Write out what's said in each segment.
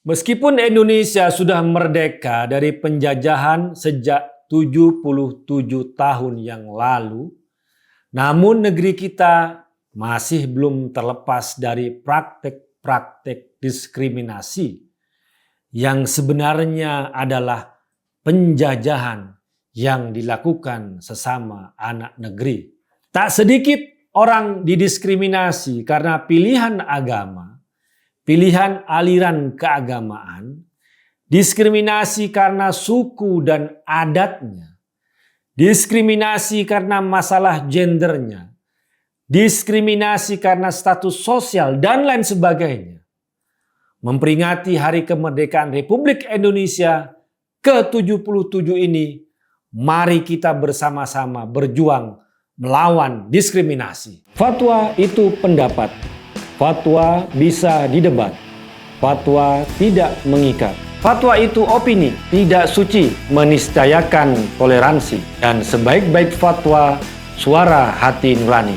Meskipun Indonesia sudah merdeka dari penjajahan sejak 77 tahun yang lalu, namun negeri kita masih belum terlepas dari praktek-praktek diskriminasi yang sebenarnya adalah penjajahan yang dilakukan sesama anak negeri. Tak sedikit orang didiskriminasi karena pilihan agama, pilihan aliran keagamaan, diskriminasi karena suku dan adatnya, diskriminasi karena masalah gendernya, diskriminasi karena status sosial, dan lain sebagainya. Memperingati Hari Kemerdekaan Republik Indonesia ke-77 ini, mari kita bersama-sama berjuang melawan diskriminasi. Fatwa itu pendapat. Fatwa bisa didebat. Fatwa tidak mengikat. Fatwa itu opini, tidak suci, meniscayakan toleransi. Dan sebaik-baik fatwa, suara hati nurani.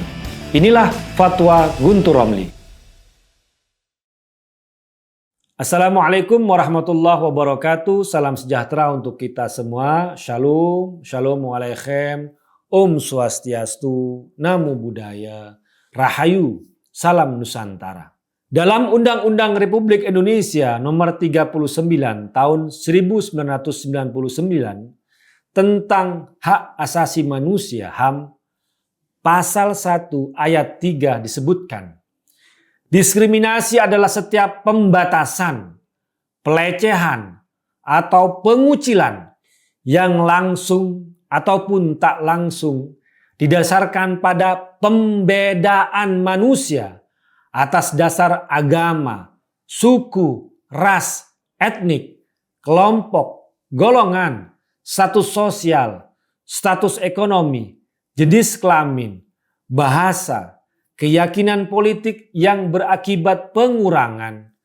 Inilah Fatwa Guntur Romli. Assalamualaikum warahmatullahi wabarakatuh. Salam sejahtera untuk kita semua. Shalom, shalom alaikum, Om Swastiastu, Namo Buddhaya, Rahayu, Salam Nusantara. Dalam Undang-Undang Republik Indonesia Nomor 39 Tahun 1999 tentang Hak Asasi Manusia (HAM), Pasal 1 Ayat 3 disebutkan, diskriminasi adalah setiap pembatasan, pelecehan, atau pengucilan yang langsung ataupun tak langsung didasarkan pada pembedaan manusia atas dasar agama, suku, ras, etnik, kelompok, golongan, status sosial, status ekonomi, jenis kelamin, bahasa, keyakinan politik yang berakibat pengurangan,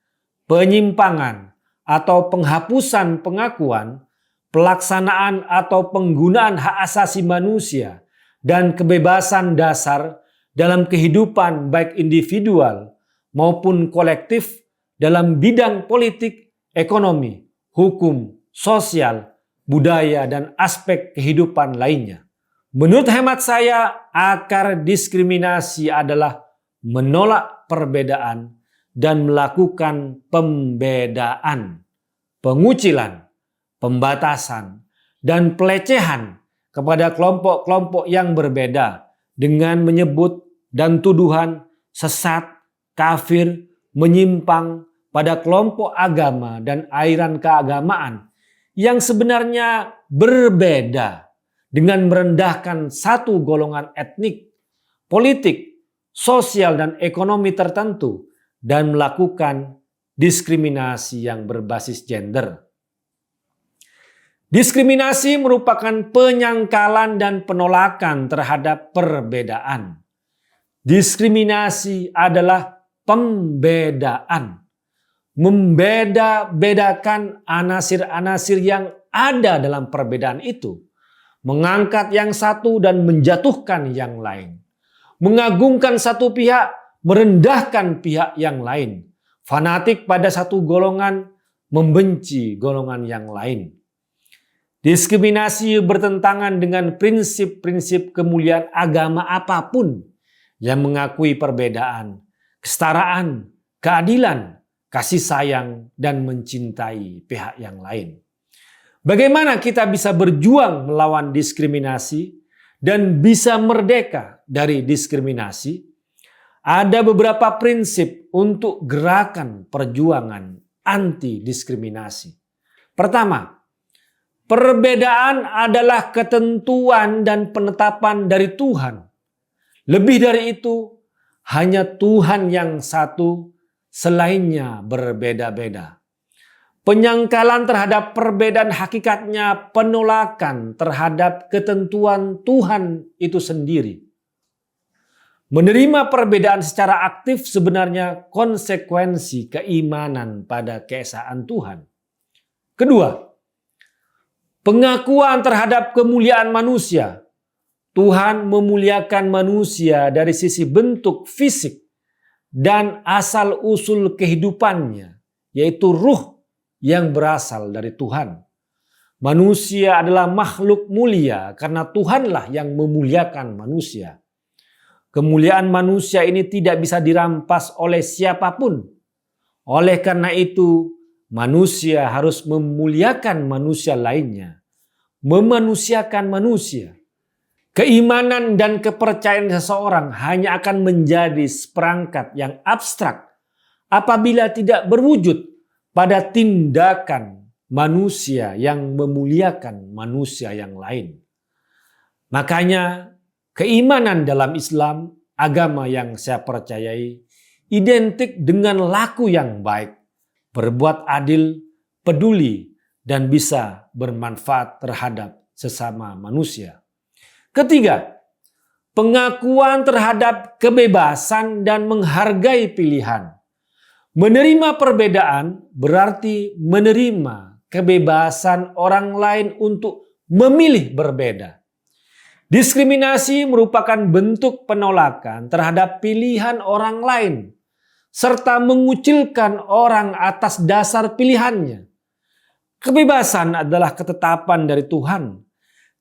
penyimpangan, atau penghapusan pengakuan, pelaksanaan atau penggunaan hak asasi manusia dan kebebasan dasar dalam kehidupan baik individual maupun kolektif dalam bidang politik, ekonomi, hukum, sosial, budaya, dan aspek kehidupan lainnya. Menurut hemat saya, akar diskriminasi adalah menolak perbedaan dan melakukan pembedaan, pengucilan, pembatasan, dan pelecehan kepada kelompok-kelompok yang berbeda dengan menyebut dan tuduhan sesat, kafir, menyimpang pada kelompok agama dan aliran keagamaan yang sebenarnya berbeda, dengan merendahkan satu golongan etnik, politik, sosial, dan ekonomi tertentu, dan melakukan diskriminasi yang berbasis gender. Diskriminasi merupakan penyangkalan dan penolakan terhadap perbedaan. Diskriminasi adalah pembedaan, membeda-bedakan anasir-anasir yang ada dalam perbedaan itu, mengangkat yang satu dan menjatuhkan yang lain, mengagungkan satu pihak, merendahkan pihak yang lain, fanatik pada satu golongan, membenci golongan yang lain. Diskriminasi bertentangan dengan prinsip-prinsip kemuliaan agama apapun yang mengakui perbedaan, kesetaraan, keadilan, kasih sayang, dan mencintai pihak yang lain. Bagaimana kita bisa berjuang melawan diskriminasi dan bisa merdeka dari diskriminasi? Ada beberapa prinsip untuk gerakan perjuangan anti diskriminasi. Pertama, perbedaan adalah ketentuan dan penetapan dari Tuhan. Lebih dari itu, hanya Tuhan yang satu, selainnya berbeda-beda. Penyangkalan terhadap perbedaan hakikatnya penolakan terhadap ketentuan Tuhan itu sendiri. Menerima perbedaan secara aktif sebenarnya konsekuensi keimanan pada keesaan Tuhan. Kedua, pengakuan terhadap kemuliaan manusia. Tuhan memuliakan manusia dari sisi bentuk fisik dan asal-usul kehidupannya, yaitu ruh yang berasal dari Tuhan. Manusia adalah makhluk mulia karena Tuhanlah yang memuliakan manusia. Kemuliaan manusia ini tidak bisa dirampas oleh siapapun. Oleh karena itu, manusia harus memuliakan manusia lainnya, memanusiakan manusia. Keimanan dan kepercayaan seseorang hanya akan menjadi seperangkat yang abstrak apabila tidak berwujud pada tindakan manusia yang memuliakan manusia yang lain. Makanya keimanan dalam Islam, agama yang saya percayai, identik dengan laku yang baik, berbuat adil, peduli, dan bisa bermanfaat terhadap sesama manusia. Ketiga, pengakuan terhadap kebebasan dan menghargai pilihan. Menerima perbedaan berarti menerima kebebasan orang lain untuk memilih berbeda. Diskriminasi merupakan bentuk penolakan terhadap pilihan orang lain, serta mengucilkan orang atas dasar pilihannya. Kebebasan adalah ketetapan dari Tuhan.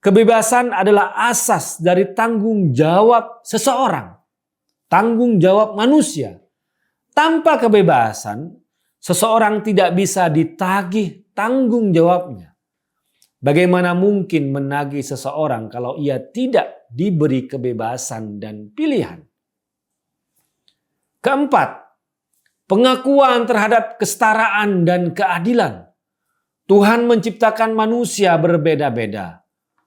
Kebebasan adalah asas dari tanggung jawab seseorang, tanggung jawab manusia. Tanpa kebebasan, seseorang tidak bisa ditagih tanggung jawabnya. Bagaimana mungkin menagih seseorang kalau ia tidak diberi kebebasan dan pilihan? Keempat, pengakuan terhadap kesetaraan dan keadilan. Tuhan menciptakan manusia berbeda-beda.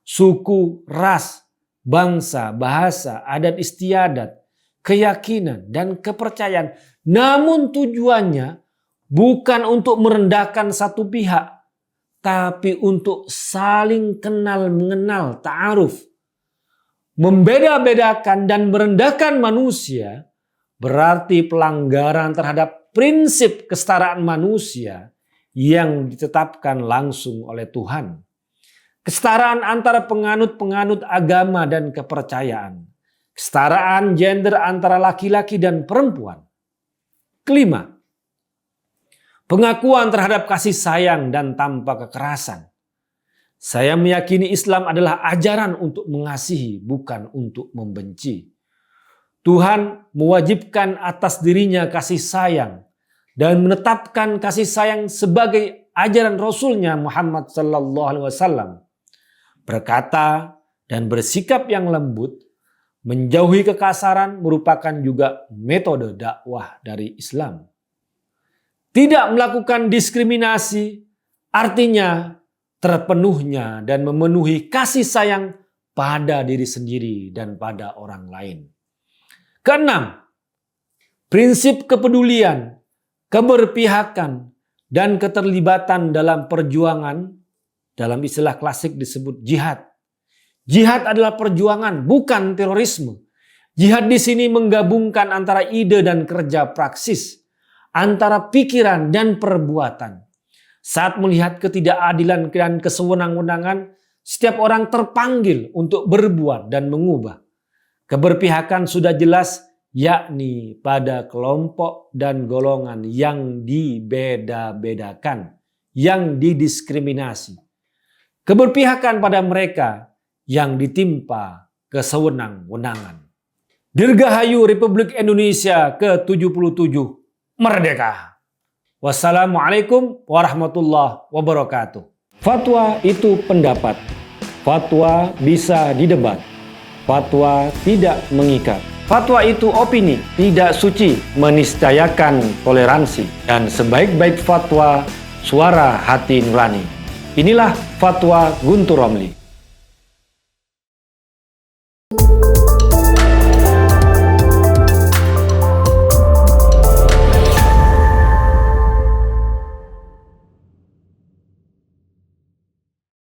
Suku, ras, bangsa, bahasa, adat istiadat, keyakinan, dan kepercayaan. Namun tujuannya bukan untuk merendahkan satu pihak, tapi untuk saling kenal mengenal, ta'aruf. Membeda-bedakan dan merendahkan manusia berarti pelanggaran terhadap prinsip kesetaraan manusia yang ditetapkan langsung oleh Tuhan. Kesetaraan antara penganut-penganut agama dan kepercayaan. Kesetaraan gender antara laki-laki dan perempuan. Kelima, pengakuan terhadap kasih sayang dan tanpa kekerasan. Saya meyakini Islam adalah ajaran untuk mengasihi, bukan untuk membenci. Tuhan mewajibkan atas dirinya kasih sayang dan menetapkan kasih sayang sebagai ajaran Rasulnya Muhammad SAW. Berkata dan bersikap yang lembut, menjauhi kekasaran merupakan juga metode dakwah dari Islam. Tidak melakukan diskriminasi artinya terpenuhnya dan memenuhi kasih sayang pada diri sendiri dan pada orang lain. Keenam, prinsip kepedulian, keberpihakan, dan keterlibatan dalam perjuangan, dalam istilah klasik disebut jihad. Jihad adalah perjuangan, bukan terorisme. Jihad di sini menggabungkan antara ide dan kerja praksis, antara pikiran dan perbuatan. Saat melihat ketidakadilan dan kesewenang-wenangan, setiap orang terpanggil untuk berbuat dan mengubah. Keberpihakan sudah jelas, yakni pada kelompok dan golongan yang dibeda-bedakan, yang didiskriminasi. Keberpihakan pada mereka yang ditimpa kesewenang-wenangan. Dirgahayu Republik Indonesia ke-77 Merdeka! Wassalamualaikum warahmatullahi wabarakatuh. Fatwa itu pendapat. Fatwa bisa didebat. Fatwa tidak mengikat. Fatwa itu opini, tidak suci, meniscayakan toleransi. Dan sebaik-baik fatwa, suara hati nurani. Inilah Fatwa Guntur Romli.